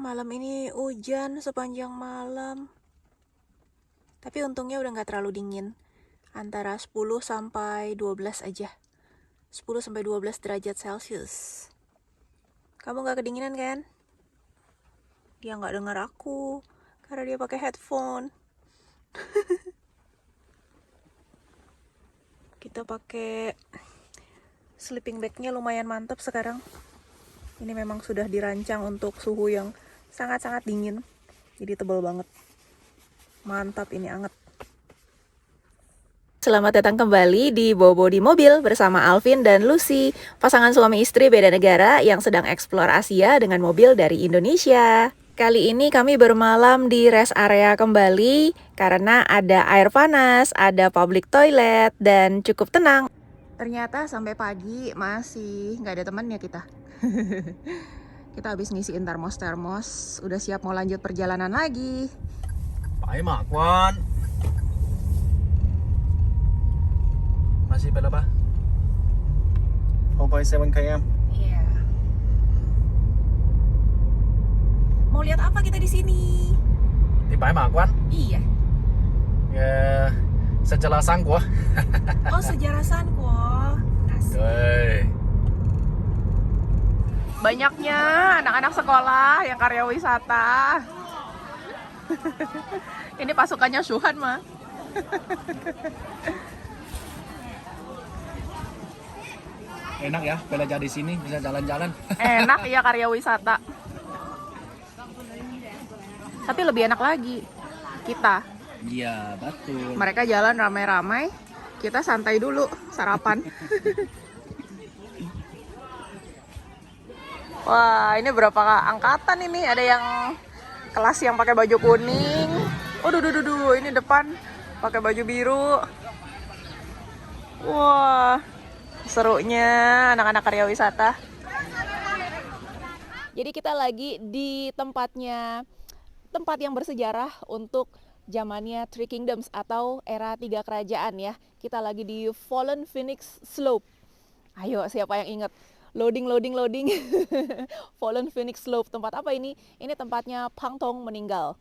Malam ini hujan sepanjang malam. Tapi untungnya udah nggak terlalu dingin. Antara 10 sampai 12 aja. 10 sampai 12 derajat Celcius. Kamu nggak kedinginan kan? Dia nggak dengar aku karena dia pakai headphone. Kita pakai sleeping bagnya lumayan mantap sekarang. Ini memang sudah dirancang untuk suhu yang sangat-sangat dingin. Jadi tebal banget. Mantap, ini anget. Selamat datang kembali di Bobo di Mobil bersama Alvin dan Lucy, pasangan suami istri beda negara yang sedang eksplor Asia dengan mobil dari Indonesia. Kali ini kami bermalam di rest area kembali karena ada air panas, ada public toilet, dan cukup tenang. Ternyata sampai pagi masih nggak ada temannya kita. Kita habis ngisiin termos-termos, udah siap mau lanjut perjalanan lagi. Bãi Mạc Quan. Masih berapa? 4.7 km. Iya. Mau lihat apa kita di sini? Di Bãi Mạc Quan. Iya. Ya, sejarah Sangguo. Oh, sejarah Sanko. Asik. Hey. Banyaknya anak-anak sekolah yang karya wisata. Ini pasukannya Shuhan mah. Enak ya belajar di sini, bisa jalan-jalan. Enak ya karya wisata. Tapi lebih enak lagi kita. Iya, betul. Mereka jalan ramai-ramai, kita santai dulu, sarapan. Wah, ini berapa angkatan ini? Ada yang kelas yang pakai baju kuning. Oh, duh, ini depan pakai baju biru. Wah, serunya anak-anak karya wisata. Jadi kita lagi di tempat yang bersejarah untuk zamannya Three Kingdoms atau era 3 kerajaan ya. Kita lagi di Fallen Phoenix Slope. Ayo, siapa yang ingat? Loading. Fallen Phoenix Slope. Tempat apa ini? Ini tempatnya Phang Thong meninggal.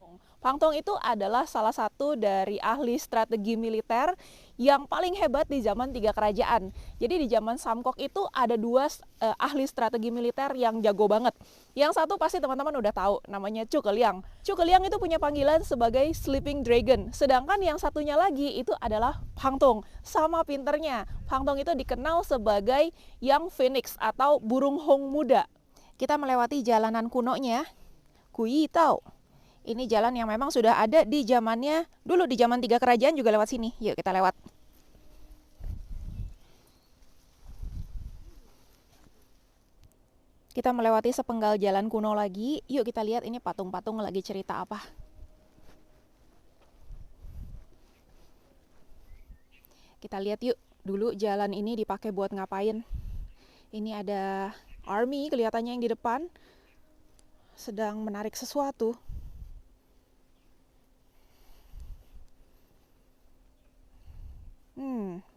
Phang Thong itu adalah salah satu dari ahli strategi militer yang paling hebat di zaman 3 kerajaan. Jadi di zaman Samkok itu ada 2 ahli strategi militer yang jago banget. Yang satu pasti teman-teman udah tahu, namanya Chu Keliang. Chu Keliang itu punya panggilan sebagai Sleeping Dragon. Sedangkan yang satunya lagi itu adalah Phang Thong. Sama pinternya, Phang Thong itu dikenal sebagai Young Phoenix atau burung hong muda. Kita melewati jalanan kunonya, Kui Tao. Ini jalan yang memang sudah ada di zamannya, dulu di zaman 3 kerajaan juga lewat sini. Yuk kita lewat. Kita melewati sepenggal jalan kuno lagi. Yuk kita lihat ini patung-patung lagi cerita apa. Kita lihat yuk, dulu jalan ini dipakai buat ngapain. Ini ada army kelihatannya yang di depan sedang menarik sesuatu.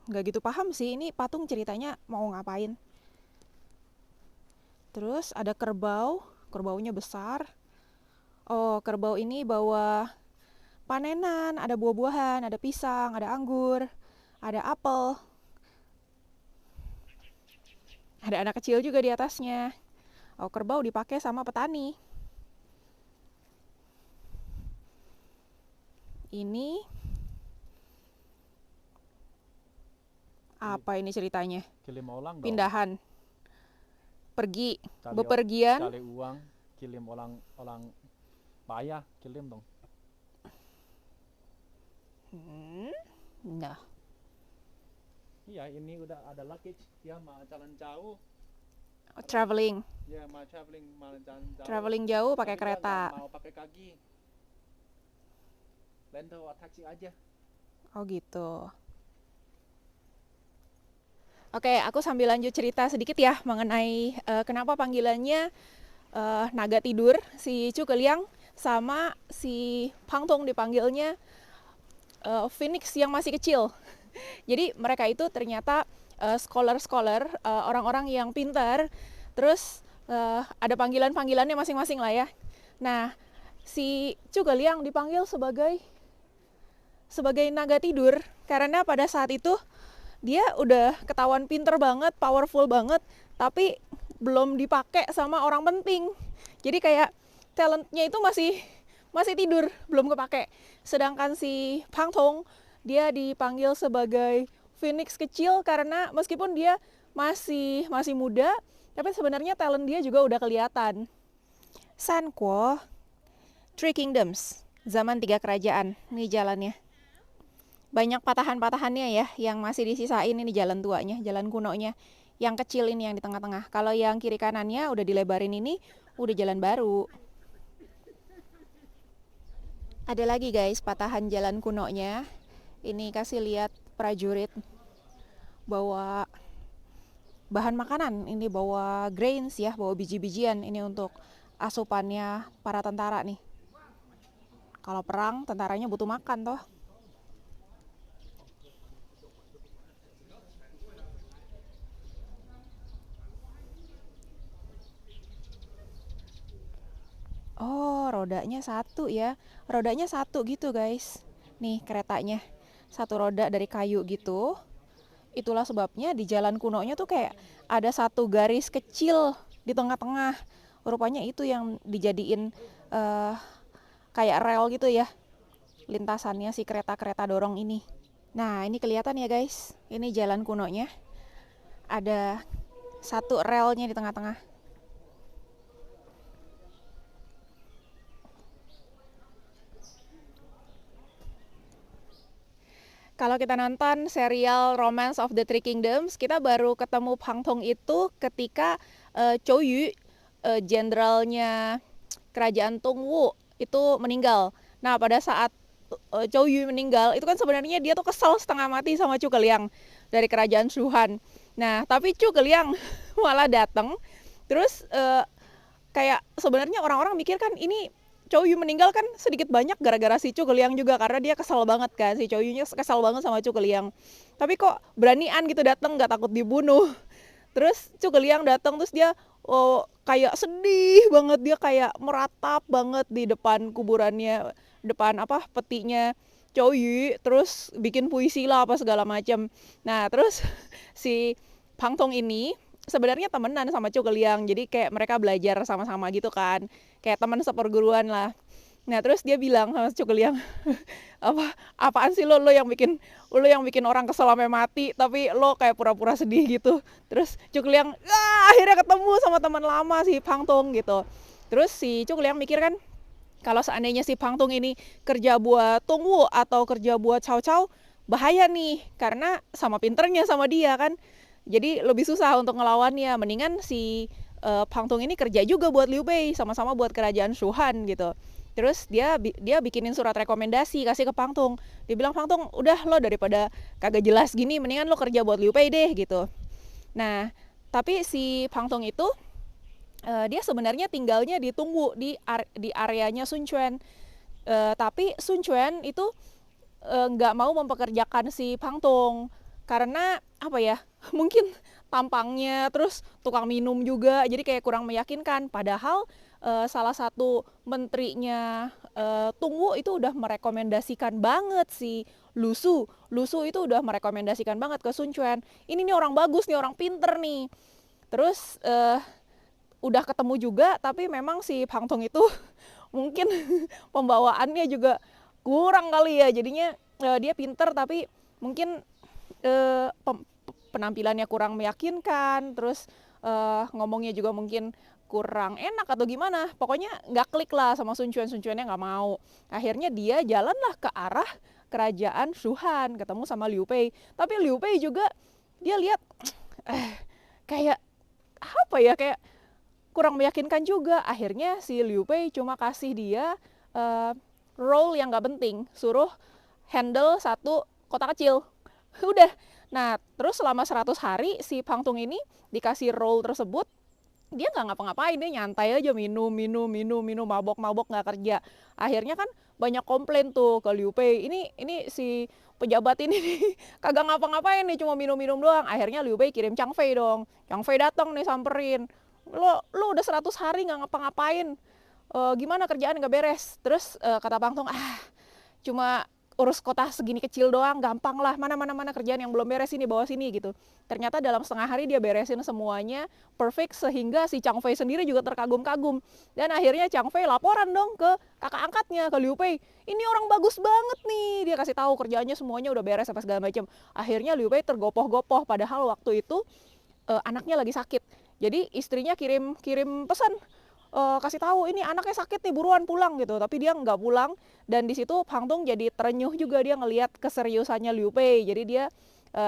Nggak gitu paham sih ini patung ceritanya mau ngapain. Terus ada kerbau, kerbaunya besar. Oh, kerbau ini bawa panenan, ada buah-buahan, ada pisang, ada anggur, ada apel. Ada anak kecil juga di atasnya. Oh, kerbau dipakai sama petani. Ini apa ini ceritanya? Kirim orang dong. Pindahan. Pergi, bepergian. Cari uang, kirim orang payah, kirim dong. Nah. Iya, ini udah ada luggage, dia mau jalan jauh. Traveling. Ya, mau traveling, mau jalan jauh. Traveling jauh pakai Tapi dia kereta. nggak mau pakai kaki. Rental taksi aja. Oh gitu. Oke, aku sambil lanjut cerita sedikit ya mengenai kenapa panggilannya naga tidur si Chu Keliang sama si Phang Thong dipanggilnya Phoenix yang masih kecil. Jadi mereka itu ternyata scholar-scholar, orang-orang yang pintar. Terus ada panggilan-panggilannya masing-masing lah ya. Nah, si Zhuge Liang dipanggil sebagai naga tidur karena pada saat itu dia udah ketahuan pinter banget, powerful banget, tapi belum dipakai sama orang penting. Jadi kayak talentnya itu masih tidur, belum kepake. Sedangkan si Pang Tong dia dipanggil sebagai phoenix kecil karena meskipun dia masih muda, tapi sebenarnya talent dia juga udah kelihatan. San Kuo, Three Kingdoms, zaman 3 kerajaan. Ini jalannya. Banyak patahan-patahannya ya yang masih disisain, ini jalan tuanya, jalan kunonya. Yang kecil ini yang di tengah-tengah. Kalau yang kiri kanannya udah dilebarin, ini udah jalan baru. Ada lagi guys patahan jalan kunonya. Ini kasih lihat prajurit bawa bahan makanan. Ini bawa grains ya, bawa biji-bijian. Ini untuk asupannya para tentara nih. Kalau perang tentaranya butuh makan toh. Oh, rodanya satu ya. Rodanya satu gitu guys. Nih keretanya. Satu roda dari kayu gitu. Itulah sebabnya di jalan kunonya tuh kayak ada satu garis kecil di tengah-tengah. Rupanya itu yang dijadiin kayak rel gitu ya. Lintasannya si kereta-kereta dorong ini. Nah, ini kelihatan ya guys. Ini jalan kunonya. Ada satu relnya di tengah-tengah. Kalau kita nonton serial Romance of the Three Kingdoms, kita baru ketemu Pang Tong itu ketika Zhou Yu, jenderalnya kerajaan Tongwu itu meninggal. Nah, pada saat Zhou Yu meninggal, itu kan sebenarnya dia tuh kesel setengah mati sama Zhuge Liang dari kerajaan Shuhan. Nah, tapi Zhuge Liang malah datang, terus kayak sebenarnya orang-orang mikir kan ini Zhou Yu meninggal kan sedikit banyak gara-gara si Zhuge Liang juga, karena dia kesal banget kan, si Zhou Yu-nya kesal banget sama Zhuge Liang. Tapi kok beranian gitu datang, nggak takut dibunuh. Terus Zhuge Liang datang, terus dia kayak sedih banget, dia kayak meratap banget di depan kuburannya, depan petinya Zhou Yu, terus bikin puisi lah apa segala macam. Nah, terus si Pang Tong ini sebenarnya temenan sama Zhuge Liang, jadi kayak mereka belajar sama-sama gitu kan, kayak teman seperguruan lah. Nah, terus dia bilang sama Zhuge Liang, apaan sih lo yang bikin orang kesel sampai mati, tapi lo kayak pura-pura sedih gitu. Terus Zhuge Liang akhirnya ketemu sama teman lama si Pang Tong gitu. Terus si Zhuge Liang mikir kan, kalau seandainya si Pang Tong ini kerja buat Tongwu atau kerja buat Cao Cao, bahaya nih, karena sama pinternya sama dia kan. Jadi lebih susah untuk ngelawannya. Mendingan si Pang Tong ini kerja juga buat Liu Bei, sama-sama buat kerajaan Shuhan gitu. Terus dia bikinin surat rekomendasi kasih ke Pang Tong. Dia bilang, Pang Tong, udah lo daripada kagak jelas gini, mendingan lo kerja buat Liu Bei deh gitu. Nah, tapi si Pang Tong itu dia sebenarnya tinggalnya di Tongwu, di areanya Sun Quan. Tapi Sun Quan itu nggak mau mempekerjakan si Pang Tong karena apa ya, mungkin tampangnya, terus tukang minum juga, jadi kayak kurang meyakinkan. Padahal salah satu menterinya Tungwu itu udah merekomendasikan banget si Lusu itu udah merekomendasikan banget ke Sun Quan, ini nih orang bagus nih, orang pinter nih. Terus udah ketemu juga, tapi memang si Pang Tong itu mungkin pembawaannya juga kurang kali ya, jadinya dia pinter tapi mungkin penampilannya kurang meyakinkan, terus ngomongnya juga mungkin kurang enak atau gimana. Pokoknya nggak klik lah sama Sun Quan-nya nggak mau. Akhirnya dia jalanlah ke arah kerajaan Shuhan, ketemu sama Liu Bei. Tapi Liu Bei juga dia lihat kayak apa ya, kayak kurang meyakinkan juga. Akhirnya si Liu Bei cuma kasih dia role yang nggak penting, suruh handle satu kota kecil. Udah. Nah, terus selama 100 hari si Pang Tong ini dikasih role tersebut, dia nggak ngapa-ngapain, dia nyantai aja, minum, mabok nggak kerja. Akhirnya kan banyak komplain tuh ke Liu Bei, ini si pejabat ini nih, kagak ngapa-ngapain nih, cuma minum-minum doang. Akhirnya Liu Bei kirim Chang Fei dong. Chang Fei datang nih samperin. Lo udah 100 hari nggak ngapa-ngapain. Gimana kerjaan nggak beres? Terus kata Pang Tong, cuma urus kota segini kecil doang, gampang lah, mana kerjaan yang belum beres ini, bawa sini gitu. Ternyata dalam setengah hari dia beresin semuanya perfect, sehingga si Chang Fei sendiri juga terkagum-kagum. Dan akhirnya Chang Fei laporan dong ke kakak angkatnya, ke Liu Pei, ini orang bagus banget nih, dia kasih tahu kerjaannya semuanya udah beres apa segala macam. Akhirnya Liu Pei tergopoh-gopoh, padahal waktu itu anaknya lagi sakit. Jadi istrinya kirim pesan, kasih tahu ini anaknya sakit nih, buruan pulang gitu. Tapi dia nggak pulang, dan di situ Pang Tong jadi terenyuh juga, dia ngelihat keseriusannya Liu Pei. Jadi dia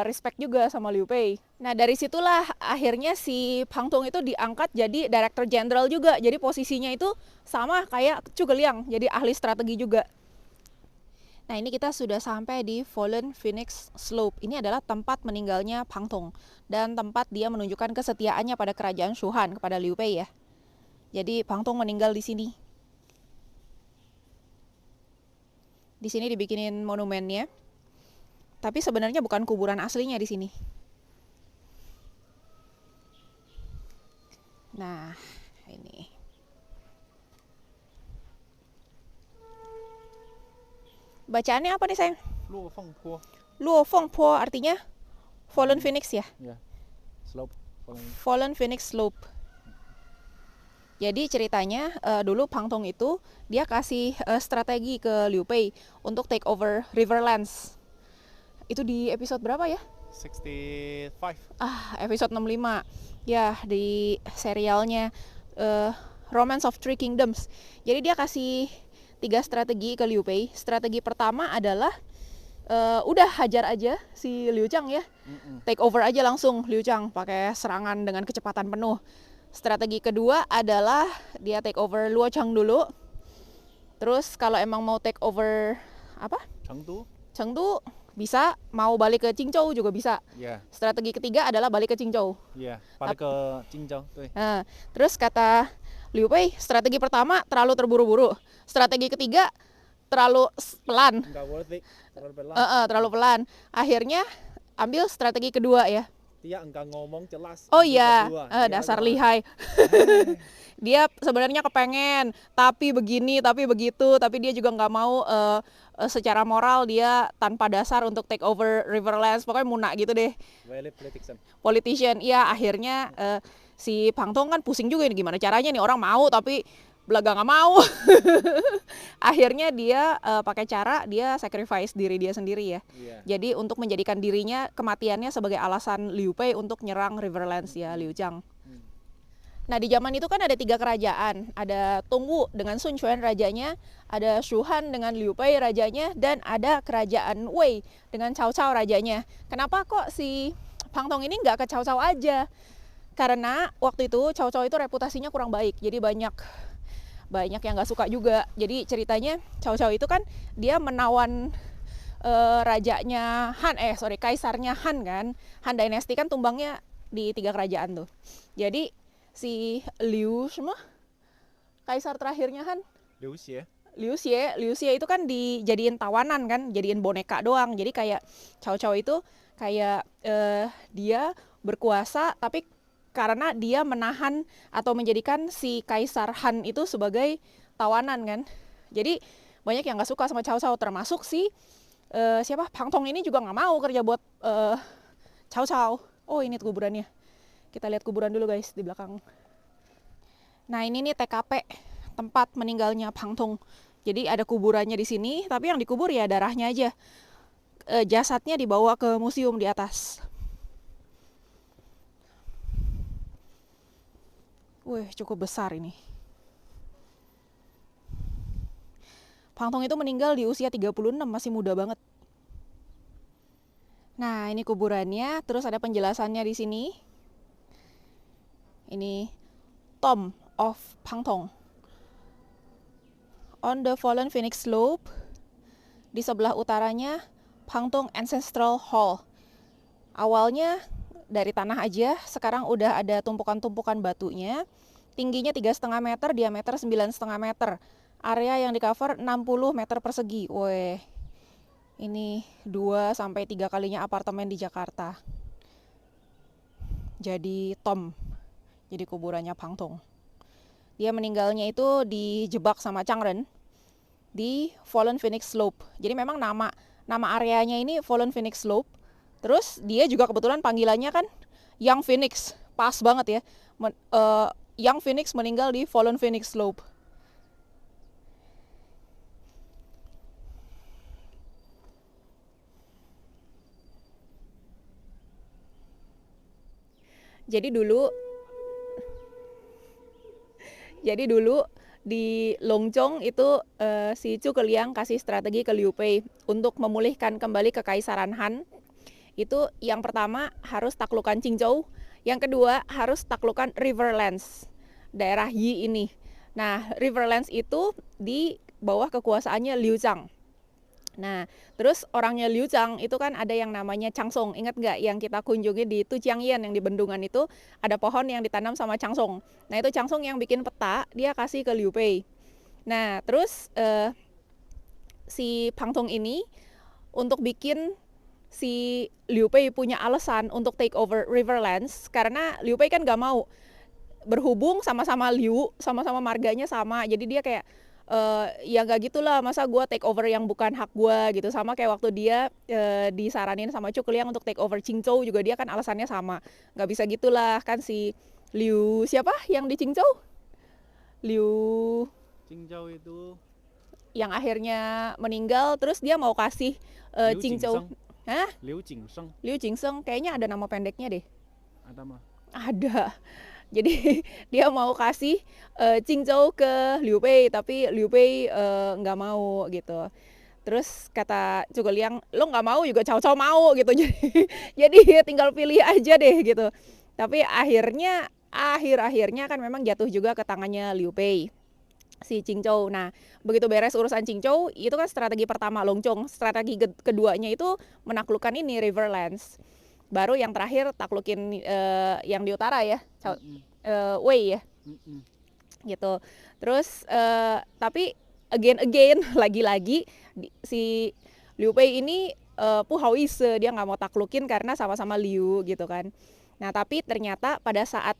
respect juga sama Liu Pei. Nah dari situlah akhirnya si Pang Tong itu diangkat jadi Director General juga. Jadi posisinya itu sama kayak Zhuge Liang, jadi ahli strategi juga. Nah ini kita sudah sampai di Fallen Phoenix Slope. Ini adalah tempat meninggalnya Pang Tong, dan tempat dia menunjukkan kesetiaannya pada kerajaan Shuhan, kepada Liu Pei ya. Jadi Pang Tong meninggal di sini. Di sini dibikinin monumennya. Tapi sebenarnya bukan kuburan aslinya di sini. Nah, ini. Bacaannya apa nih, sayang? Luo Feng Po. Luo Feng Po artinya Fallen Phoenix ya? Ya, slope. Fallen Phoenix Slope. Jadi ceritanya dulu Pang Tong itu dia kasih strategi ke Liu Pei untuk take over Riverlands. Itu di episode berapa ya? 65. Episode 65. Ya, di serialnya Romance of Three Kingdoms. Jadi dia kasih 3 strategi ke Liu Pei. Strategi pertama adalah udah hajar aja si Liu Chang ya. Take over aja langsung Liu Chang pakai serangan dengan kecepatan penuh. Strategi kedua adalah dia take over Luo Chang dulu. Terus kalau emang mau take over Chengdu bisa, mau balik ke Qingzhou juga bisa. Yeah. Strategi ketiga adalah balik ke Qingzhou. Iya, balik ke Qingzhou. Nah, terus kata Liu Pei, strategi pertama terlalu terburu-buru. Strategi ketiga terlalu pelan. Nggak worth it, terlalu pelan. Terlalu pelan. Akhirnya ambil strategi kedua ya. Dia enggak ngomong jelas. Oh iya, dasar lihai. Dia sebenarnya kepengen, tapi begini, tapi begitu, tapi dia juga nggak mau secara moral dia tanpa dasar untuk take over Riverlands. Pokoknya munak gitu deh. Really Politician. Iya, akhirnya si Pang Tong kan pusing juga ini, gimana caranya nih orang mau tapi belaga nggak mau. Akhirnya dia pakai cara dia sacrifice diri dia sendiri ya. Yeah. Jadi untuk menjadikan dirinya, kematiannya sebagai alasan Liu Pei untuk nyerang Riverlands ya, Liu Chang. Nah di zaman itu kan ada 3 kerajaan, ada Tongwu dengan Sun Quan rajanya, ada Shuhan dengan Liu Pei rajanya, dan ada kerajaan Wei dengan Cao Cao rajanya. Kenapa kok si Pang Tong ini nggak ke Cao Cao aja? Karena waktu itu Cao Cao itu reputasinya kurang baik, jadi banyak yang nggak suka juga. Jadi ceritanya Cao Cao itu kan dia menawan kaisarnya Han kan. Han Dynasty kan tumbangnya di 3 kerajaan tuh. Jadi si Liu kaisar terakhirnya Han, Liu Xie itu kan dijadiin tawanan kan, jadiin boneka doang. Jadi kayak Cao Cao itu kayak dia berkuasa, tapi karena dia menahan atau menjadikan si kaisar Han itu sebagai tawanan kan. Jadi banyak yang nggak suka sama Cao Cao, termasuk si Pang Tong ini juga nggak mau kerja buat Cao Cao. Oh ini tuh kuburannya. Kita lihat kuburan dulu guys di belakang. Nah ini nih TKP tempat meninggalnya Pang Tong. Jadi ada kuburannya di sini, tapi yang dikubur ya darahnya aja. Jasadnya dibawa ke museum di atas. Wih, cukup besar ini. Pang Tong itu meninggal di usia 36, masih muda banget. Nah, ini kuburannya, terus ada penjelasannya di sini. Ini Tomb of Pang Tong. On the Fallen Phoenix Slope, di sebelah utaranya Pang Tong Ancestral Hall. Awalnya dari tanah aja, sekarang udah ada tumpukan-tumpukan batunya. Tingginya 3,5 meter, diameter 9,5 meter. Area yang di cover 60 meter persegi. Weh, ini 2-3 kalinya apartemen di Jakarta. Jadi tomb, jadi kuburannya Pang Tong. Dia meninggalnya itu dijebak sama Changren di Fallen Phoenix Slope. Jadi memang nama areanya ini Fallen Phoenix Slope. Terus dia juga kebetulan panggilannya kan Young Phoenix. Pas banget ya. Young Phoenix meninggal di Fallen Phoenix Slope. Jadi dulu di Longchong itu si Zhuge Liang kasih strategi ke Liu Bei untuk memulihkan kembali kekaisaran Han. Itu yang pertama harus taklukan Qingzhou, yang kedua harus taklukan Riverlands, daerah Yi ini. Nah, Riverlands itu di bawah kekuasaannya Liu Zhang. Nah, terus orangnya Liu Zhang itu kan ada yang namanya Changsong. Ingat nggak yang kita kunjungi di Tujiangyan yang di bendungan itu ada pohon yang ditanam sama Changsong. Nah, itu Changsong yang bikin peta, dia kasih ke Liu Bei. Nah, terus si Pang Tong ini untuk bikin si Liu Bei punya alasan untuk take over Riverlands karena Liu Bei kan nggak mau berhubung sama-sama Liu, sama-sama marganya sama. Jadi dia kayak ya nggak gitulah, masa gue take over yang bukan hak gue gitu. Sama kayak waktu dia disaranin sama Zhuge Liang untuk take over Qingzhou juga dia kan alasannya sama, nggak bisa gitulah kan. Si Liu siapa yang di Qingzhou, Liu Qingzhou itu yang akhirnya meninggal, terus dia mau kasih Liu Qingzhou. Jingseng. Hah? Liu Jingseng Liu Jingseng kayaknya ada nama pendeknya deh. ada mah. Ada. Jadi dia mau kasih Qingzhou ke Liu Bei, tapi Liu Bei nggak mau gitu. Terus kata Zhuge Liang, lo nggak mau juga Cao Cao mau gitu. Jadi tinggal pilih aja deh gitu. Tapi akhirnya kan memang jatuh juga ke tangannya Liu Bei, si Qingzhou. Nah, begitu beres urusan Qingzhou, itu kan strategi pertama Longchong. Strategi keduanya itu menaklukkan ini Riverlands. Baru yang terakhir taklukin yang di utara ya, Wei ya, gitu. Terus tapi again lagi-lagi si Liu Bei ini Pu Haoise, dia nggak mau taklukin karena sama-sama Liu gitu kan. Nah tapi ternyata pada saat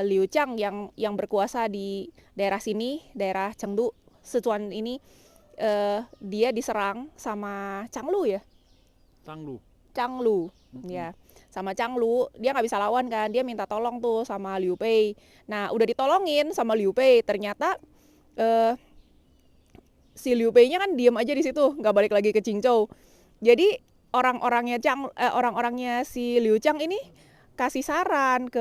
Liu Chang yang berkuasa di daerah sini, daerah Chengdu, Sichuan ini, dia diserang sama Changlu ya. Changlu ya, sama Changlu. Dia nggak bisa lawan kan, dia minta tolong tuh sama Liu Bei. Nah udah ditolongin sama Liu Bei, ternyata si Liu Bei-nya kan diem aja di situ, nggak balik lagi ke Qingzhou. Jadi orang-orangnya si Liu Chang ini kasih saran ke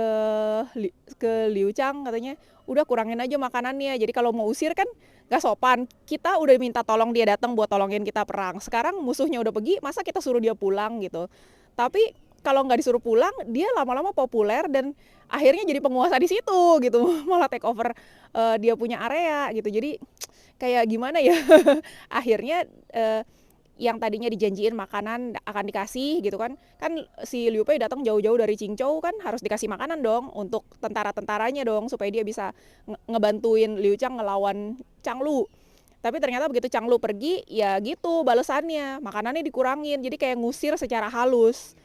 Liu Chang, katanya udah kurangin aja makanannya. Jadi kalau mau usir kan gak sopan. Kita udah minta tolong dia datang buat tolongin kita perang. Sekarang musuhnya udah pergi, masa kita suruh dia pulang gitu. Tapi kalau nggak disuruh pulang, dia lama-lama populer dan akhirnya jadi penguasa di situ gitu. Malah take over dia punya area gitu. Jadi kayak gimana ya? Akhirnya yang tadinya dijanjiin makanan akan dikasih gitu kan si Liu Bei datang jauh-jauh dari Qingzhou kan harus dikasih makanan dong untuk tentara-tentaranya dong supaya dia bisa ngebantuin Liu Chang ngelawan Changlu. Tapi ternyata begitu Changlu pergi ya gitu balasannya, makanannya dikurangin, jadi kayak ngusir secara halus.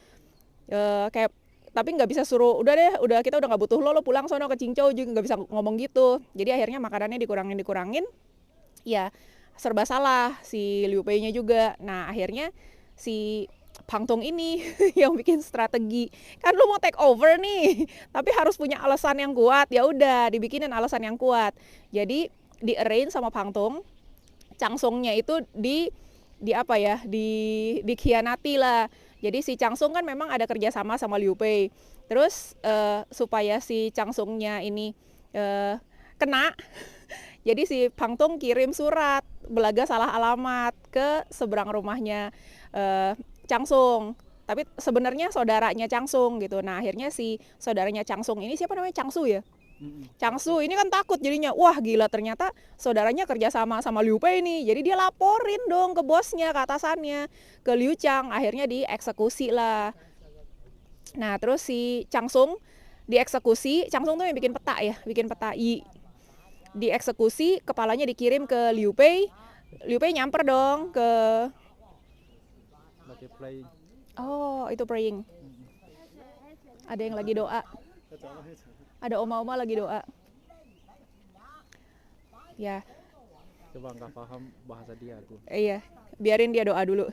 Kayak tapi nggak bisa suruh udah kita udah nggak butuh lo pulang sono ke Qingzhou, juga nggak bisa ngomong gitu. Jadi akhirnya makanannya dikurangin ya serba salah si Liu Bei-nya juga. Nah akhirnya si Pang Tong ini yang bikin strategi, kan lu mau take over nih tapi harus punya alasan yang kuat. Ya udah dibikinin alasan yang kuat, jadi di arrange sama Pang Tong, Changsongnya itu dikhianati lah. Jadi si Changsong kan memang ada kerjasama sama Liu Bei, terus supaya si Changsongnya ini kena jadi si Pang Tong kirim surat belaga salah alamat ke seberang rumahnya Changsong, tapi sebenarnya saudaranya Changsong gitu. Nah akhirnya si saudaranya Changsong ini siapa namanya, Changsu ya. Changsu ini kan takut jadinya, wah gila ternyata saudaranya kerjasama sama Liu Bei nih. Jadi dia laporin dong ke bosnya, ke atasannya, ke Liu Chang. Akhirnya dieksekusi lah. Nah terus si Changsung dieksekusi, Changsung tuh yang bikin peta ya, bikin peta Yi. Dieksekusi, kepalanya dikirim ke Liu Bei. Liu Bei nyamper dong ke itu praying. Ada yang lagi doa. Ada oma-oma lagi doa. Ya, Coba nggak paham bahasa dia tuh. iya, biarin dia doa dulu.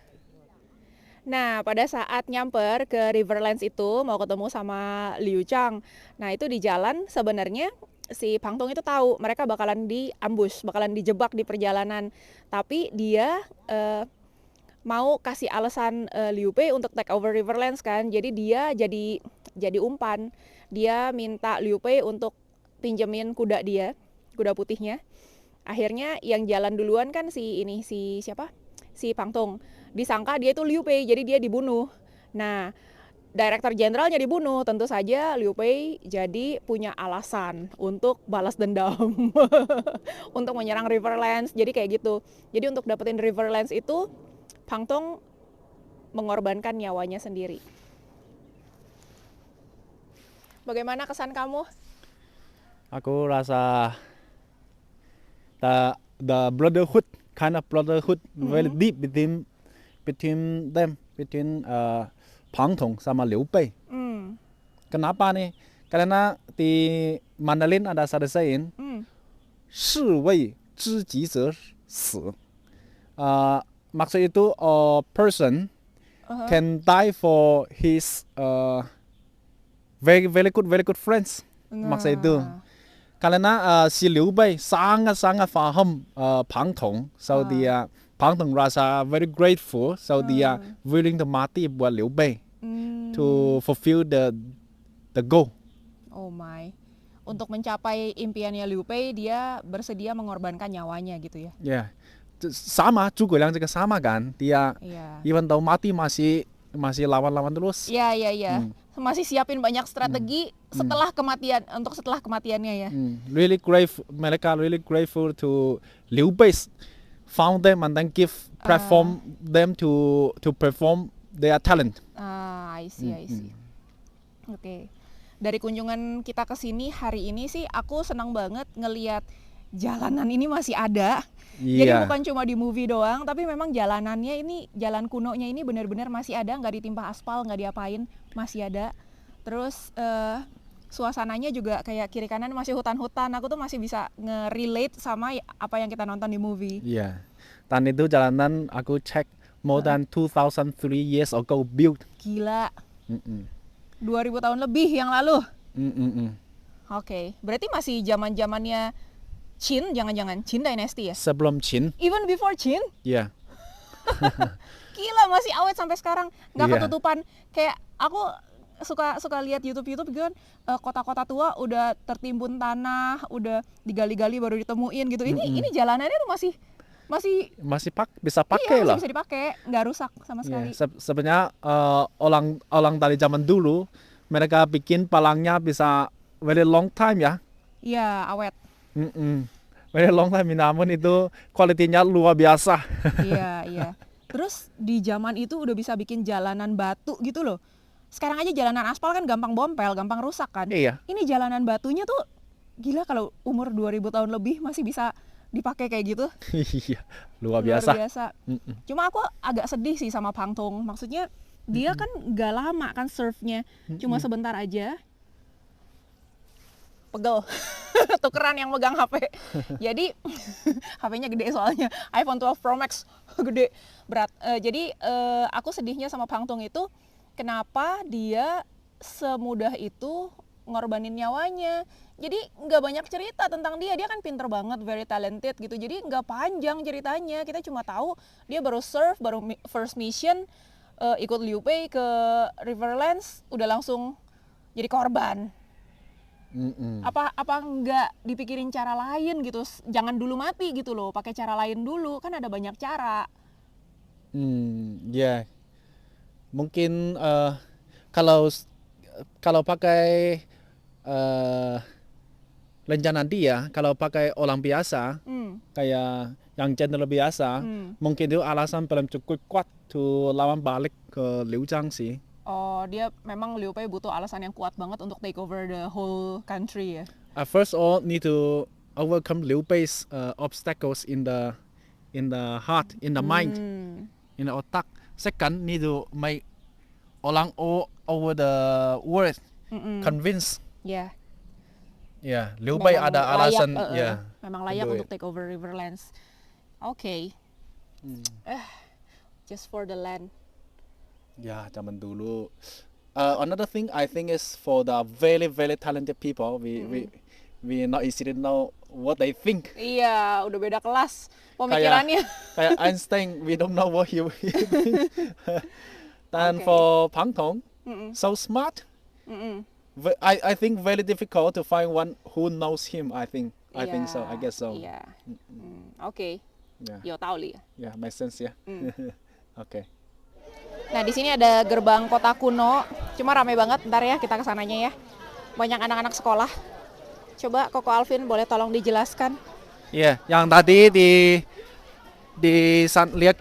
Nah, pada saat nyamper ke Riverlands itu mau ketemu sama Liu Chang. Nah, itu di jalan sebenarnya si Pang Tong itu tahu mereka bakalan diambush, bakalan dijebak di perjalanan. Tapi dia mau kasih alasan Liu Bei untuk take over Riverlands kan. Jadi dia jadi umpan. Dia minta Liu Bei untuk pinjemin kuda dia, kuda putihnya. Akhirnya yang jalan duluan kan si siapa? Si Pang Tong. Disangka dia itu Liu Bei, jadi dia dibunuh. Nah, Direktur Jenderalnya dibunuh, tentu saja Liu Bei jadi punya alasan untuk balas dendam, untuk menyerang Riverlands. Jadi kayak gitu. Jadi untuk dapetin Riverlands itu Pang Tong mengorbankan nyawanya sendiri. Bagaimana kesan kamu? Aku rasa the brotherhood, kind of brotherhood, very deep between them, between Pang Tong sama Liu Bei. Kenapa nih? Karena di Mandarin ada satu saying, 士为知己者死. Maksud itu a person can die for his very good friends. Maksud itu. Karena si Liu Bei sangat paham Pang Tong, so dia Pang Tong rasa very grateful, so dia willing to mati buat Liu Bei to fulfill the goal. Oh my. Untuk mencapai impiannya Liu Bei, dia bersedia mengorbankan nyawanya gitu ya. Ya, sama juga yang juga sama kan. Dia even though mati masih lawan terus. Iya. Masih siapin banyak strategi setelah kematiannya ya. Really grateful, mereka really grateful to Liu Bei found them and then give platform them to perform their talent. I see. Oke. Dari kunjungan kita ke sini hari ini sih aku senang banget ngelihat jalanan ini masih ada. Jadi bukan cuma di movie doang, tapi memang jalanannya ini, jalan kunonya ini benar-benar masih ada, nggak ditimpa aspal, nggak diapain, masih ada. Terus suasananya juga kayak kiri kanan masih hutan-hutan. Aku tuh masih bisa nge-relate sama apa yang kita nonton di movie. Iya. Dan itu jalanan aku cek more than 2003 years ago built. Gila. 2000 tahun lebih yang lalu. Oke, berarti masih zaman-zamannya Qin, jangan-jangan Qin Dynasty ya? Sebelum Qin. Even before Qin? Iya. Gila, masih awet sampai sekarang, nggak ketutupan. Kayak aku suka lihat YouTube gitu kan, kota-kota tua udah tertimbun tanah, udah digali-gali baru ditemuin gitu. Ini jalanannya tuh masih bisa pakai lah. Masih bisa dipakai, nggak rusak sama sekali. Sebenarnya orang dari zaman dulu mereka bikin palangnya bisa very long time ya. Iya, awet. Very long time, namun itu kualitinya luar biasa. Iya. Terus di zaman itu udah bisa bikin jalanan batu gitu loh. Sekarang aja jalanan aspal kan gampang bompel, gampang rusak kan. Iya. Ini jalanan batunya tuh gila, kalau umur 2000 tahun lebih masih bisa dipakai kayak gitu. Iya, luar biasa. Cuma aku agak sedih sih sama Pang Tong. Maksudnya dia kan gak lama kan serve-nya, cuma sebentar aja. Pegel. Tukeran yang megang HP. Jadi HP-nya gede soalnya. iPhone 12 Pro Max gede, berat. Jadi aku sedihnya sama Pang Tong itu kenapa dia semudah itu ngorbanin nyawanya. Jadi nggak banyak cerita tentang dia kan pinter banget, very talented gitu. Jadi nggak panjang ceritanya, kita cuma tahu dia baru serve, baru first mission, ikut Liu Bei ke Riverlands, udah langsung jadi korban. Apa nggak dipikirin cara lain gitu? Jangan dulu mati gitu loh, pakai cara lain dulu, kan ada banyak cara. Mungkin kalau pakai rencana dia, kalau pakai orang biasa, kayak yang general biasa, mungkin itu alasan belum cukup kuat to lawan balik ke Liu Chang sih. Oh, dia memang Liu Bei butuh alasan yang kuat banget untuk take over the whole country ya. First all need to overcome Liu Bei's obstacles in the heart, in the mind, in the otak. Second, need to make orang all over the world convinced. Yeah. Ya, Liu Bei memang ada layak, alasan ya. memang layak do it. untuk take over Riverlands. Oke. Just for the land. Ya, zaman dulu. Another thing I think is for the very very talented people, we not easy to know what they think. Iya, udah beda kelas Kayak pemikirannya. kayak Einstein, we don't know what he think. Dan Okay. for Pang Tong, Mm-mm. so smart. Mm-mm. I think very difficult to find one who knows him. I think so. I guess so. Iya. Oke. Yeah, Yo tahu li. yeah, makes sense ya. Okay. Nah, di sini ada gerbang kota kuno. Cuma rame banget, ntar ya kita kesananya ya. Banyak anak-anak sekolah. Coba Koko Alvin boleh tolong dijelaskan? Iya, yang tadi lihat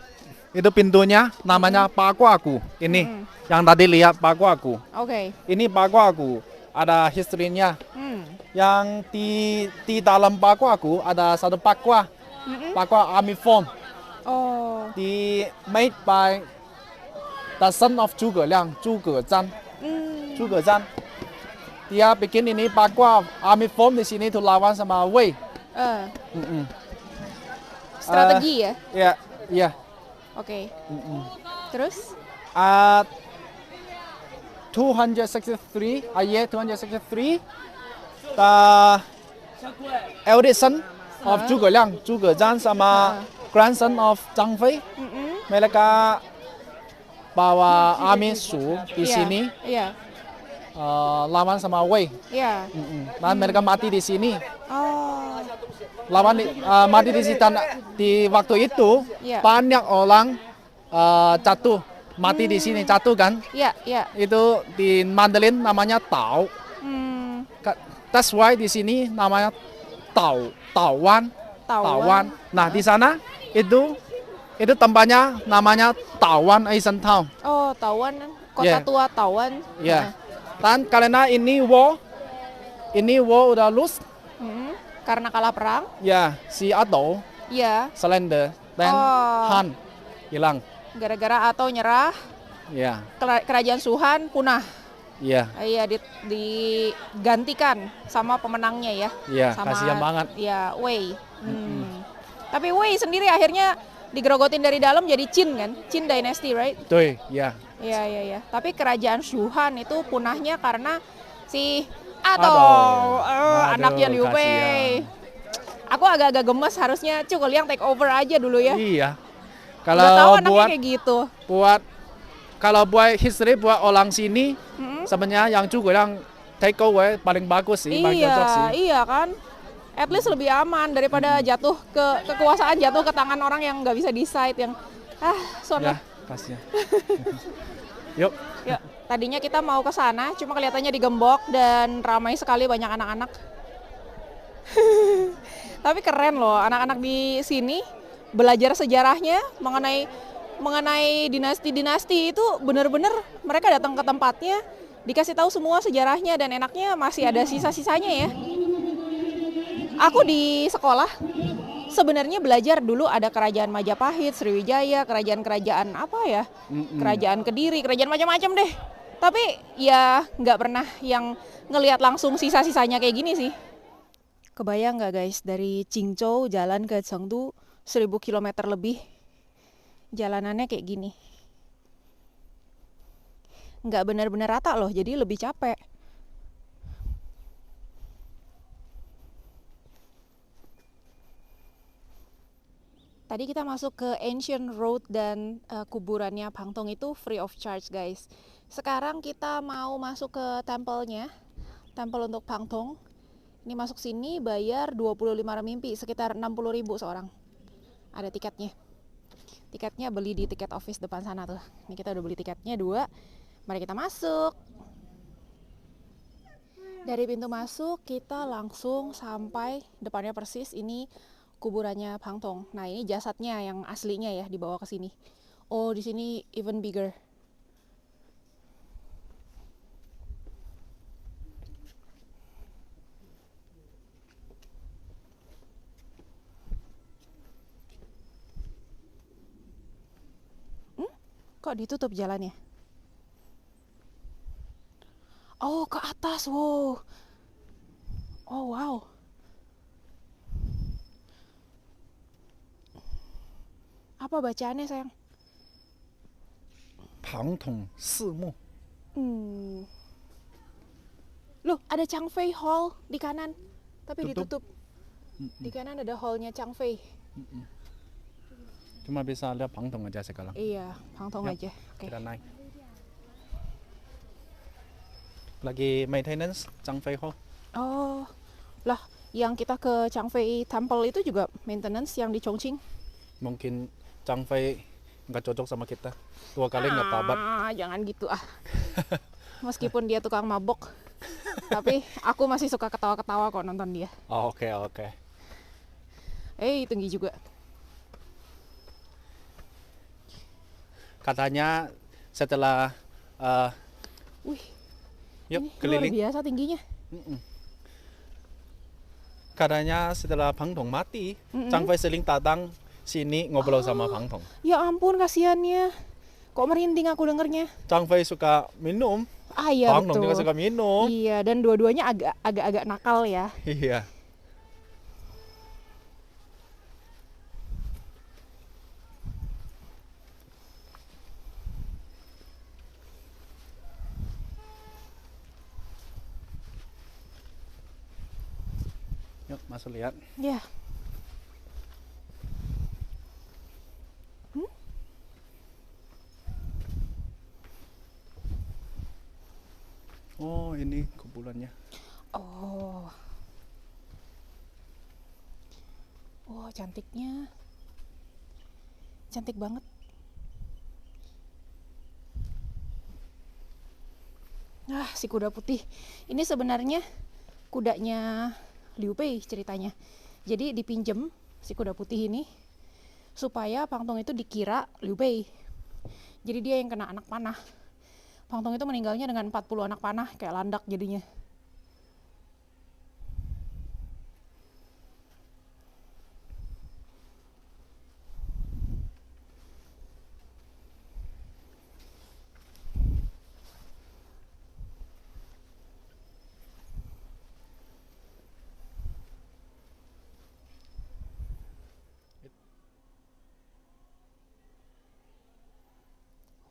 itu pintunya namanya Paku Aku. Ini yang tadi lihat Paku Aku. Oke. Ini Paku Aku. Ada historinya. Yang di dalam Paku Aku ada satu Pakwa. Pakwa Army Form. Oh. Made by the son of Zhuge Liang, Zhuge Zhan. Zhuge Zhan. Dia bikin ini Pakwa Army Form di sini tuh lawan sama Wei. Strategi ya? Iya, iya. Oke. Terus? 263, year 263, the eldest son of Zhuge Liang, Zhuge Zhan sama grandson of Zhang Fei. Mereka bawa army Shu di sini Iya. lawan sama Wei. Iya. Dan mereka mati di sini. Oh. Mati di sini di waktu itu Iya. banyak orang jatuh mati di sini jatuh kan. Iya, iya. Itu di Mandarin namanya Tao. That's why di sini namanya Taowan. Nah, di sana itu tempatnya namanya Taowan Asian Town. Oh, Tawan. Kota Yeah. tua Tawan. Ya. Dan karena ini war udah lose, Karena kalah perang. ya si Atau Iya. surrender dan Han hilang. Gara-gara atau nyerah, Ya, kerajaan Suhan punah. iya. Iya, digantikan sama pemenangnya ya. Iya, Sama, kasihan banget. Ya, Wei. Tapi Wei sendiri akhirnya digerogotin dari dalam jadi Qin kan? Qin Dynasty, right? Tuh, ya. Iya, iya, iya. Tapi kerajaan Shuhan itu punahnya karena si Atau anaknya Liu Bei. Aku agak-agak gemes, harusnya Zhuge Liang take over aja dulu ya. Iya. Udah tahu Kalau anaknya buat kayak gitu. buat history buat orang sini, sebenarnya yang Zhuge Liang take over paling bagus sih, paling cocok sih. Iya kan. At least lebih aman daripada jatuh kekuasaan jatuh ke tangan orang yang nggak bisa decide, yang Ya, kasihan. Yuk. Ya, tadinya kita mau ke sana, cuma kelihatannya digembok dan ramai sekali, banyak anak-anak. Tapi keren loh, anak-anak di sini belajar sejarahnya mengenai dinasti-dinasti itu, benar-benar mereka datang ke tempatnya, dikasih tahu semua sejarahnya, dan enaknya masih ada sisa-sisanya ya. Aku di sekolah sebenarnya belajar dulu ada kerajaan Majapahit, Sriwijaya, kerajaan-kerajaan apa ya, kerajaan Kediri, kerajaan macam-macam deh. Tapi ya nggak pernah yang ngelihat langsung sisa-sisanya kayak gini sih. Kebayang nggak guys, dari Qingzhou jalan ke Chengdu 1000 km lebih, jalanannya kayak gini. Nggak benar-benar rata loh, jadi lebih capek. Tadi kita masuk ke Ancient Road dan kuburannya Pang Tong itu free of charge guys. Sekarang kita mau masuk ke tempelnya, tempel untuk Pang Tong. Ini masuk sini bayar 25 renminbi, sekitar 60.000 seorang. Ada tiketnya. Tiketnya beli di tiket office depan sana tuh. Ini kita udah beli tiketnya 2. Mari kita masuk. Dari pintu masuk kita langsung sampai depannya persis ini kuburannya Pang Tong. Nah, ini jasadnya yang aslinya ya dibawa ke sini. Oh, di sini even bigger. Kok ditutup jalannya? Oh, ke atas, wow. Oh wow. Apa bacaannya sayang? Pangtong Simu. Loh, ada Changfei Hall di kanan, tapi Tutup. ditutup. Di kanan ada hallnya Changfei. Cuma bisa lihat Pangtong aja sekarang. Iya, Pangtong Yap, aja. Oke. Kita naik. Lagi maintenance Changfei Hall. Oh, lah, yang kita ke Changfei Temple itu juga maintenance yang di Chongqing. Mungkin Changfei nggak cocok sama kita. 2 kali nggak tabat. Jangan gitu ah. Meskipun dia tukang mabok, tapi aku masih suka ketawa-ketawa kok nonton dia. Oh, oke. Tinggi juga. Katanya setelah Wih, yuk ini luar keliling. biasa tingginya. Katanya setelah Pangtong mati, Changfei sering datang sini ngobrol sama Pangtong. Ya ampun, kasihannya. Kok merinding aku dengernya. Changfei suka minum, Iya Pangtong juga betul. suka minum. Iya, dan dua-duanya agak-agak nakal ya. Iya. Yuk masuk lihat. Ya. Oh ini kumpulannya. Oh. Oh, cantiknya. Cantik banget. Ah, si kuda putih. Ini sebenarnya kudanya Liu Bei ceritanya. Jadi dipinjem si kuda putih ini supaya Pangtong itu dikira Liu Bei. Jadi dia yang kena anak panah. Pangtong itu meninggalnya dengan 40 anak panah, kayak landak jadinya.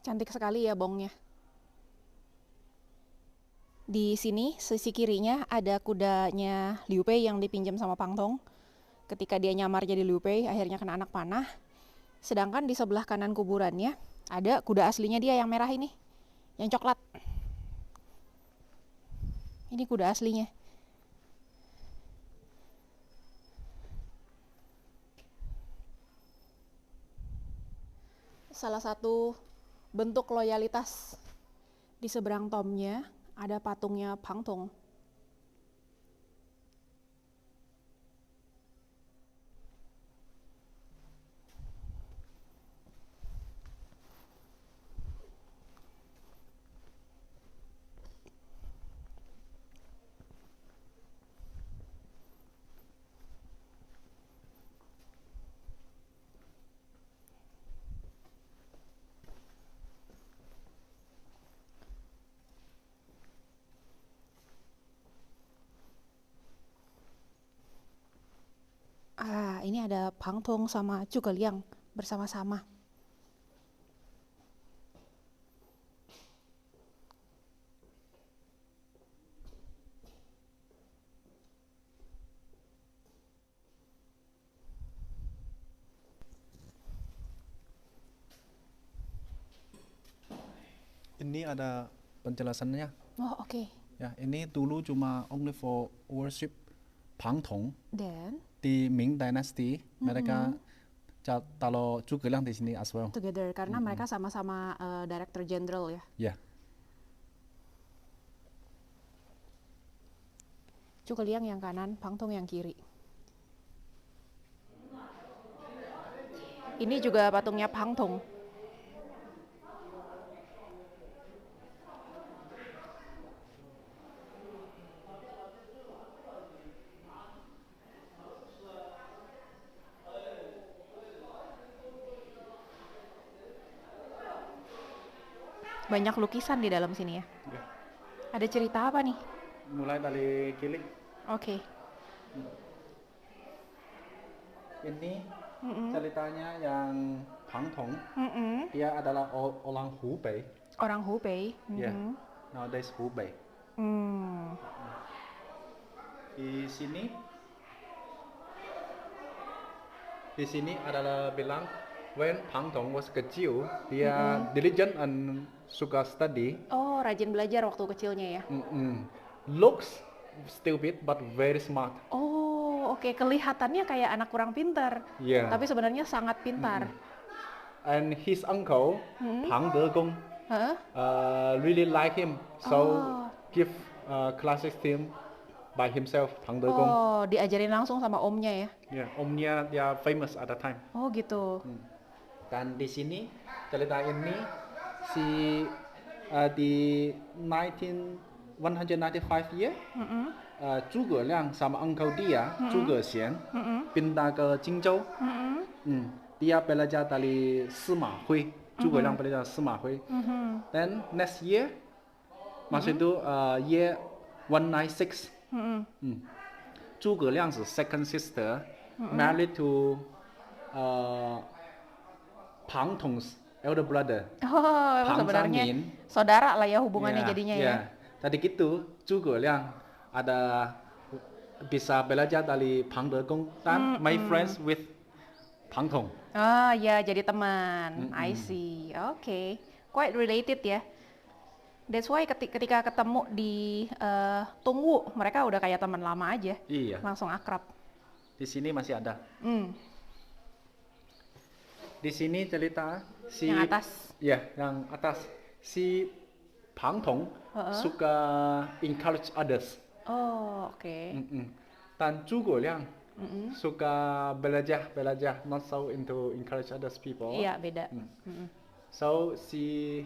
Cantik sekali ya bongnya. Di sini sisi kirinya ada kudanya Liu Bei yang dipinjam sama Pangtong. Ketika dia nyamar jadi Liu Bei, akhirnya kena anak panah. Sedangkan di sebelah kanan kuburannya ada kuda aslinya dia yang merah ini, yang coklat. Ini kuda aslinya. Salah satu bentuk loyalitas di seberang tomnya ada patungnya Pangtong. Ini ada Pangtong sama Zhuge Liang bersama-sama. Ini ada penjelasannya. Oh, oke. Ya, ini dulu cuma only for worship Pangtong. Dan Di Ming Dynasty mereka taruh Zhuge Liang di sini as well. together karena mereka sama-sama Director General ya. Ya. Zhuge Liang yang kanan, Pangtong yang kiri. Ini juga patungnya Pangtong. Banyak lukisan di dalam sini ya. Ya. Ada cerita apa nih? Mulai dari kiri. Oke. Ini ceritanya yang Pang Tong. Dia adalah orang Hubei. Orang Hubei. Yeah. Nowadays Hubei. Di sini adalah bilang when Pang Tong was kecil, dia diligent and suka study. Oh, rajin belajar waktu kecilnya ya. Looks stupid but very smart. Oh, oke. Kelihatannya kayak anak kurang pintar. Yeah. Tapi sebenarnya sangat pintar. And his uncle, Pang Degong, really like him. So give classes to him by himself, Pang Degong. Oh, diajarin langsung sama omnya ya. Yeah, omnya dia famous at that time. Oh, gitu. Dan di sini cerita ini di 195 year, Zhuge Liang sama uncle dia, Zhuge Xian, pindah ke Jingzhou. Dia belajar dari Sima Hui. Zhuge Liang belajar Sima Hui. Then next year, masih itu year 196. Zhuge Liang's second sister married to Pang Tong's elder brother. Oh, Pang sebenarnya Zhangyin. saudara lah ya hubungannya jadinya ya. Yeah. Tadi gitu, Zhuge Liang ada bisa belajar dari Pang Degong dan my friends with Pang Tong. Oh ya, jadi teman. I see. Oke. Quite related ya. That's why ketika ketemu di Tungwu, mereka udah kayak teman lama aja. Iya. Langsung akrab. Di sini masih ada. Di sini cerita si Yang atas. Ya, yang atas. Si Pang Tong suka encourage others. Oh, oke. Dan Zhuge Liang suka belajar, not so into encourage others people. Iya, beda. So si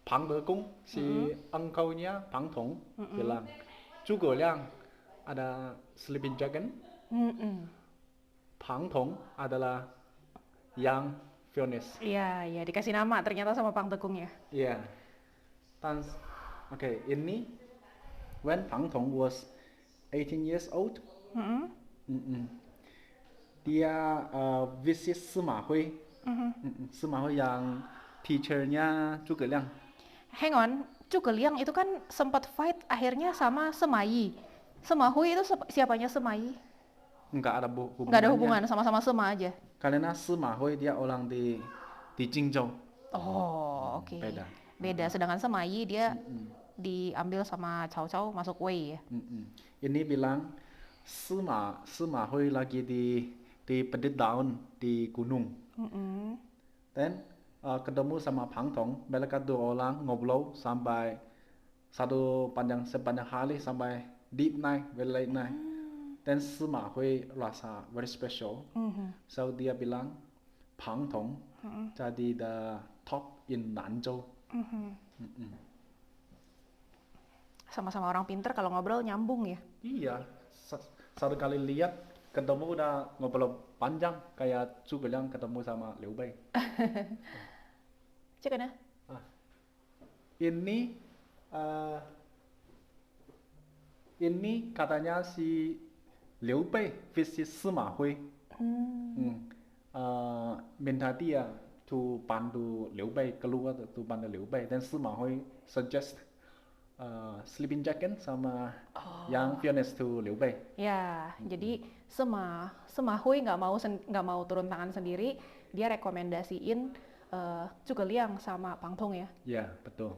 Pang Degong, si uncle-nya Pang Tong bilang, Zhuge Liang ada sleeping dragon. Pang Tong adalah young Phoenix. Iya, iya, dikasih nama ternyata sama Pang Degong ya. Iya. Dan ini when Pang Tong was 18 years old, dia visit Sima Hui. Sima Hui yang teachernya Zhuge Liang. Hang on, Zhuge Liang itu kan sempat fight akhirnya sama Sima Yi. Sima Hui itu siapanya Sima Yi? Enggak ada hubungannya. Enggak ada hubungan, sama-sama Sima aja. Karena Sima Hui dia orang di Jingzhou. Oh, oke. Beda. Beda, sedangkan Sima Yi dia diambil sama Cao Cao masuk Wei ya. Ini bilang Sima Hui lagi di pedit daun di gunung. Dan ketemu sama Pang Tong, mereka dua orang ngobrol sampai sepanjang hari sampai deep night, very late night. Dan Sima Hui rasa very special. So dia bilang Pang Tong jadi the top in Nanzhou. Sama-sama orang pinter kalau ngobrol nyambung ya. Iya, satu kali lihat ketemu udah ngobrol panjang kayak Zhuge Liang ketemu sama Liu Bei. Cek ya? Ini katanya si Liu Bei visit Sima Hui. Minta dia to bantu Liu Bei keluar to bantu Liu Bei. Dan Sima Hui suggest sleeping jacket sama yang Phoenix to Liu Bei. Ya, jadi Sima Hui nggak mau turun tangan sendiri, dia rekomendasiin Zhuge Liang sama Pang Tong ya. Ya, betul.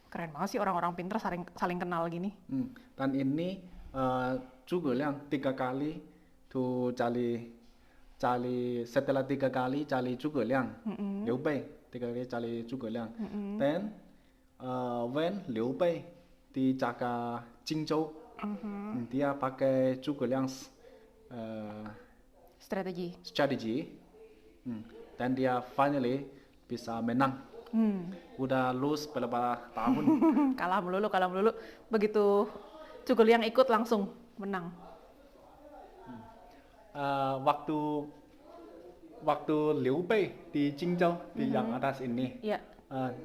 Keren banget sih orang-orang pinter saling kenal gini. Dan ini Zhuge Liang 3 kali tuh cari setelah 3 kali cari Zhuge Liang, Liu Bei 3 kali cari Zhuge Liang. Then when Liu Bei dijaga Jingzhou, dia pakai Zhuge Liang's strategi. Dan dia finally bisa menang. Udah lose beberapa tahun. kalah melulu. Begitu Zhuge Liang ikut langsung menang. Waktu Liu Bei di Jingzhou, di yang atas ini,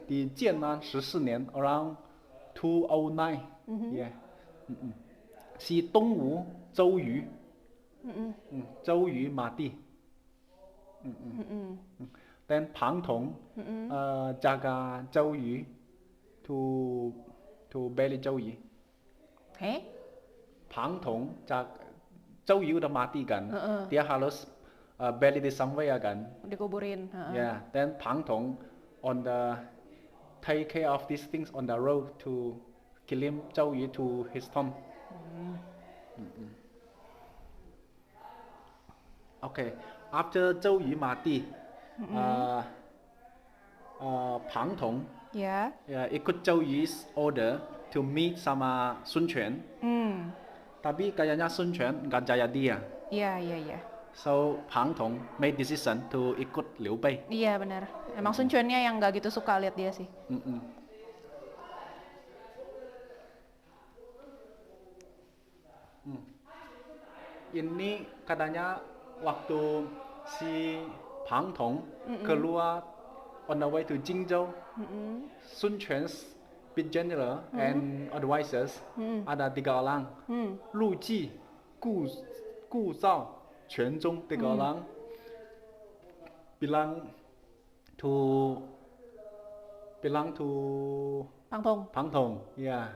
di Jiannan 14 年 around 209, Yeah. Si Dongwu Zhou Yu. Zhou Yu mati. Then Pang Tong jaga Zhou Yu to beli Zhou Yu. Pang Tong Zhou Yu udah mati kan. Dia harus beli di somewhere kan. Dikuburin. Yeah. Then Pang Tong on the take care of these things on the road to kill Zhou Yu to his tomb. Okay, after Zhou Yu mati, Pang Tong ikut Zhou Yu's order to meet sama Sun Quan. Tapi kayaknya Sun Quan nggak jaya dia. Iya. So Pang Tong made decision to ikut Liu Bei. Iya benar. Emang Sun Quan-nya yang nggak gitu suka lihat dia sih. Ini katanya waktu si Pang Tong keluar on the way to Jingzhou, Sun Quan's big general and advisors ada 3 orang, Lu Ji, Gu Zhao, Quan Zhong 3 orang bilang to Pang Tong, yeah,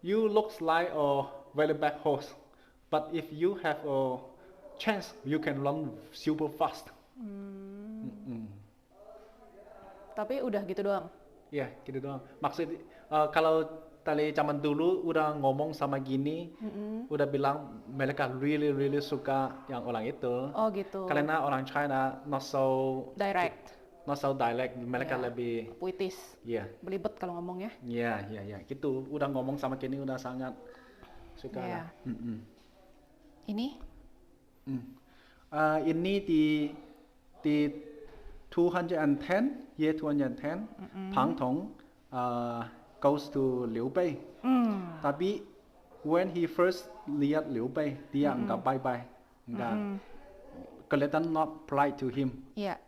you looks like a very bad horse, but if you have a chance, you can run super fast. Tapi udah gitu doang. Ya, gitu doang. Maksud kalau tadi zaman dulu udah ngomong sama gini, udah bilang mereka really suka yang orang itu. Oh gitu. Karena orang China not so Direct. Mereka lebih puitis. Iya. Belibet kalau ngomongnya. Iya. Gitu. Udah ngomong sama gini udah sangat suka lah. Ini? Ini di 210, year 210, Pang Tong goes to Liu Bei. Tapi when he first lihat Liu Bei, dia nggak bye-bye, nggak kelihatan not polite to him. Iya.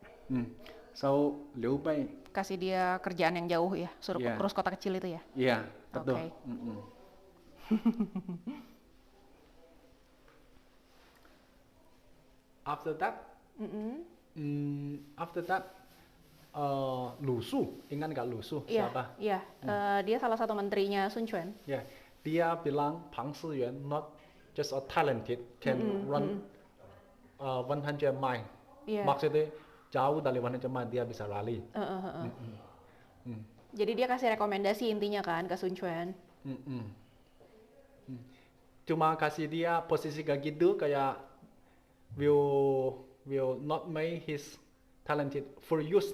So Liu Bei kasih dia kerjaan yang jauh ya, suruh urus kota kecil itu ya. Iya, betul. Okay. After that, Lu Su, ingat nggak Lu Su? Siapa? Iya, dia salah satu menterinya Sun Quan. Ya, dia bilang Pang Siyuan not just a talented, can run 100 mile. Maksudnya jauh dari 100 mile dia bisa lari. Jadi dia kasih rekomendasi intinya kan ke Sun Quan. Cuma kasih dia posisi kayak gitu kayak will not make his talented for use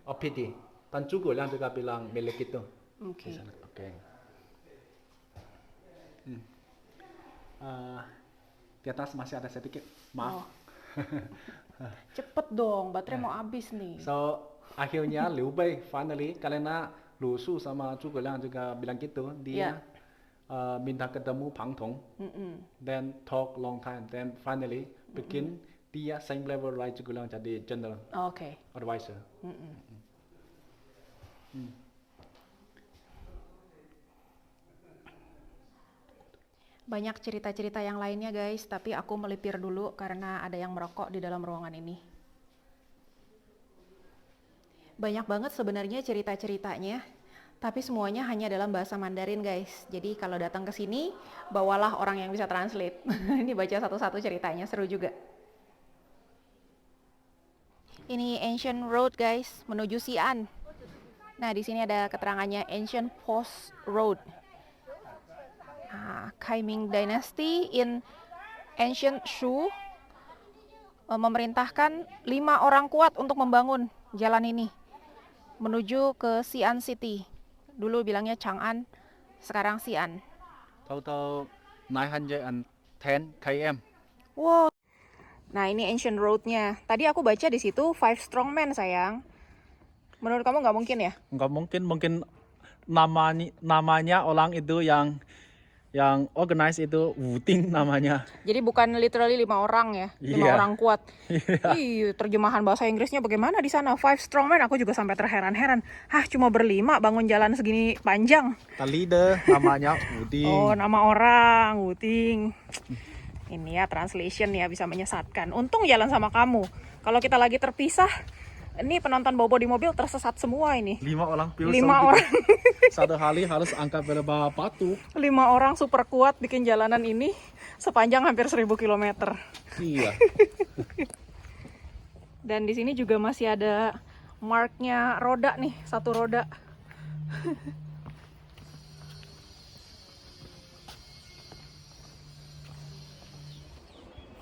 or pity. Dan juga yang juga bilang milik itu. Oke. Di atas masih ada sedikit. Maaf. Cepet dong, baterai mau habis nih. So akhirnya Liu Bei finally karena Lu Su sama Zhuge Liang juga bilang gitu, dia minta ketemu Pang Tong, then talk long time, then finally bikin dia same level like Zhuge Liang jadi general advisor. Banyak cerita-cerita yang lainnya guys, tapi aku melipir dulu karena ada yang merokok di dalam ruangan ini. Banyak banget sebenarnya cerita-ceritanya, tapi semuanya hanya dalam bahasa Mandarin guys. Jadi kalau datang ke sini, bawalah orang yang bisa translate. Ini baca satu-satu ceritanya, seru juga. Ini Ancient Road guys, menuju Xi'an. Nah, di sini ada keterangannya Ancient Post Road. Kaiming Dynasty in Ancient Shu memerintahkan 5 orang kuat untuk membangun jalan ini menuju ke Xi'an City. Dulu bilangnya Chang'an, sekarang Xi'an. Total 910 km. Wow. Nah, ini Ancient Road-nya. Tadi aku baca di situ 5 strongmen sayang. Menurut kamu nggak mungkin ya? Nggak mungkin namanya orang itu yang yang organize itu Wuting namanya. Jadi bukan literally 5 orang ya, 5 Iya. orang kuat. Iya. Ih, terjemahan bahasa Inggrisnya bagaimana di sana? 5 strong men, aku juga sampai terheran-heran. Hah, cuma berlima bangun jalan segini panjang. The leader namanya Wuting. Oh, nama orang, Wuting. Ini ya translation ya, bisa menyesatkan. Untung jalan sama kamu. Kalau kita lagi terpisah, ini penonton Bobo di mobil tersesat semua ini. 5 orang 5 orang. Satu hari harus angkat berapa batu. 5 orang super kuat bikin jalanan ini sepanjang hampir 1000 km. Iya. Dan di sini juga masih ada marknya roda nih, 1 roda.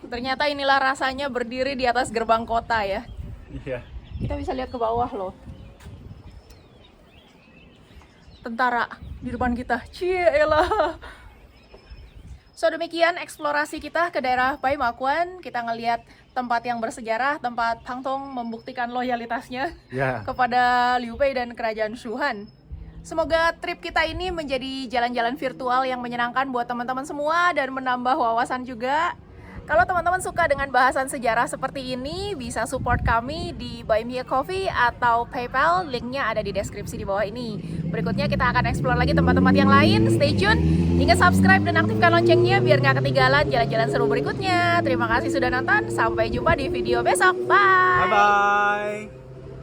Ternyata inilah rasanya berdiri di atas gerbang kota ya. Iya. Kita bisa lihat ke bawah loh. Tentara di depan kita. Cielah. So demikian eksplorasi kita ke daerah Baimakuan. Kita ngelihat tempat yang bersejarah, tempat Pangtong membuktikan loyalitasnya Ya. kepada Liu Bei dan kerajaan Shuhan. Semoga trip kita ini menjadi jalan-jalan virtual yang menyenangkan buat teman-teman semua dan menambah wawasan juga. Kalau teman-teman suka dengan bahasan sejarah seperti ini, bisa support kami di Buy Me a Coffee atau PayPal, linknya ada di deskripsi di bawah ini. Berikutnya kita akan explore lagi tempat-tempat yang lain, stay tune, ingat subscribe dan aktifkan loncengnya biar nggak ketinggalan jalan-jalan seru berikutnya. Terima kasih sudah nonton, sampai jumpa di video besok, bye! Bye bye.